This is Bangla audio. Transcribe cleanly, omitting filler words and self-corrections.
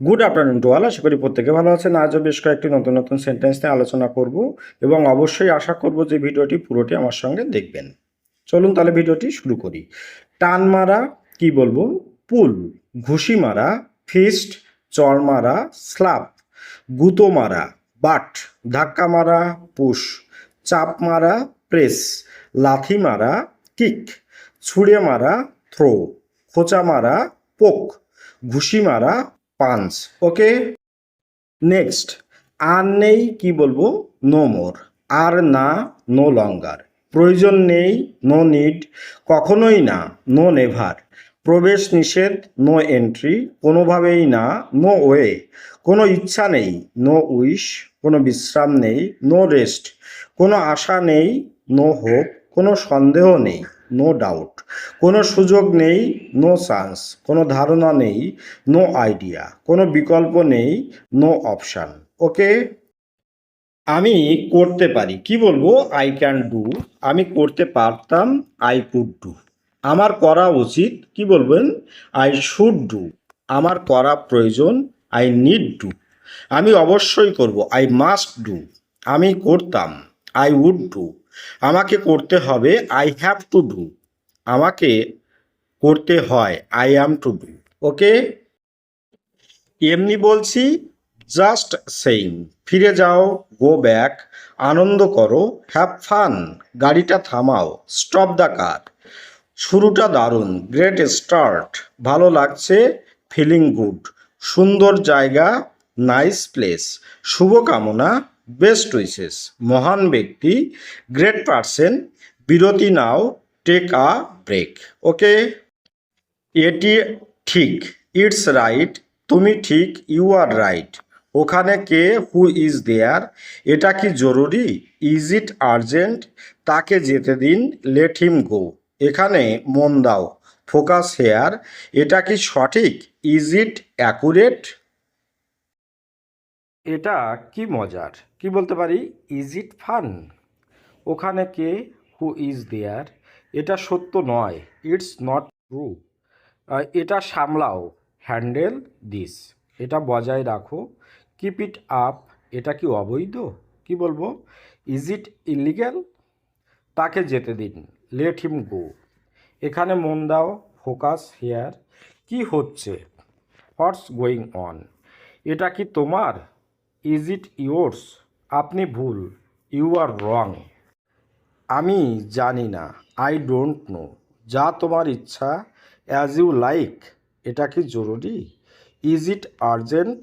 Good afternoon to all. আশা করি প্রত্যেকে ভালো আছেন। আজও বেশ কয়েকটি নতুন নতুন সেন্টেন্স নিয়ে আলোচনা করব এবং অবশ্যই আশা করব যে ভিডিওটি পুরোটি আমার সঙ্গে দেখবেন। চলুন তাহলে ভিডিওটি শুরু করি। টান মারা কি বলবো? পুল। ঘুষি মারা ফিস্ট। চড় মারা স্ল্যাপ। গুঁতো মারা বাট। ধাক্কা মারা পুশ। চাপ মারা প্রেস। লাথি মারা কিক। ছুঁড়ে মারা থ্রো। খোঁচা মারা পোক। ঘুষি মারা পাঞ্চ। ওকে, নেক্সট। আর নেই কি বলবো? No more. আর না, নো লঙ্গার। প্রয়োজন নেই, নো নিড। কখনোই না, নো নেভার। প্রবেশ নিষেধ, নো এন্ট্রি। কোনোভাবেই না, নো ওয়ে। কোনো ইচ্ছা নেই, নো উইশ। কোনো বিশ্রাম নেই, নো রেস্ট। কোনো আশা নেই, নো হোপ। কোনো সন্দেহ নেই, নো ডাউট। কোনো সুযোগ নেই, নো চান্স। কোনো ধারণা নেই, নো আইডিয়া। কোনো বিকল্প নেই, নো অপশান। ওকে, আমি করতে পারি কি বলবো? I can do. আমি করতে পারতাম, আই কুড ডু। আমার করা উচিত কি বলবেন? I should do. আমার করা প্রয়োজন, আই নিড ডু। আমি অবশ্যই করব, আই মাস্ট ডু। আমি করতাম, আই উড ডু। আমাকে করতে হবে, আই হ্যাভ টু ডু। আমাকে করতে হয়, আই অ্যাম টু ডু। ওকে, এমনি বলছি, জাস্ট সেইম। ফিরে যাও, গো ব্যাক। আনন্দ করো, হ্যাভ ফান। গাড়িটা থামাও, স্টপ দ্য কার। শুরুটা দারুণ, গ্রেট স্টার্ট। ভালো লাগছে, ফিলিং গুড। সুন্দর জায়গা, নাইস প্লেস। শুভকামনা, বেস্ট উইসেস। মহান ব্যক্তি, গ্রেট পারসন। বিরতি নাও, টেক আ ব্রেক। ওকে, এটি ঠিক, ইটস রাইট। তুমি ঠিক, ইউ আর রাইট। ওখানে কে, হু ইজ দেয়ার। এটা কি জরুরি, ইজ ইট আর্জেন্ট। তাকে যেতে দিন, লেট হিম গো। এখানে মন দাও, ফোকাস হেয়ার। এটা কি সঠিক, ইজ ইট অ্যাকুরেট। এটা কি মজার কি বলতে পারি? Is it fun. ওখানে কে, হু ইজ দেয়ার। এটা সত্য নয়, ইটস নট ট্রু। এটা সামলাও, হ্যান্ডেল দিস। এটা বজায় রাখো, কিপ ইট আপ। এটা কি অবৈধ কি বলবো? Is it illegal. তাকে যেতে দিন, লেট হিম গো। এখানে মন দাও, ফোকাস হেয়ার। কি হচ্ছে, হোয়াটস গোয়িং অন। এটা কি তোমার, ইজ ইট ইয়োর্স। আপনি ভুল, ইউ আর রং। আমি জানি না, আই ডোন্ট নো। যা তোমার ইচ্ছা, অ্যাজ ইউ লাইক। এটা কি জরুরি, ইজ ইট আর্জেন্ট।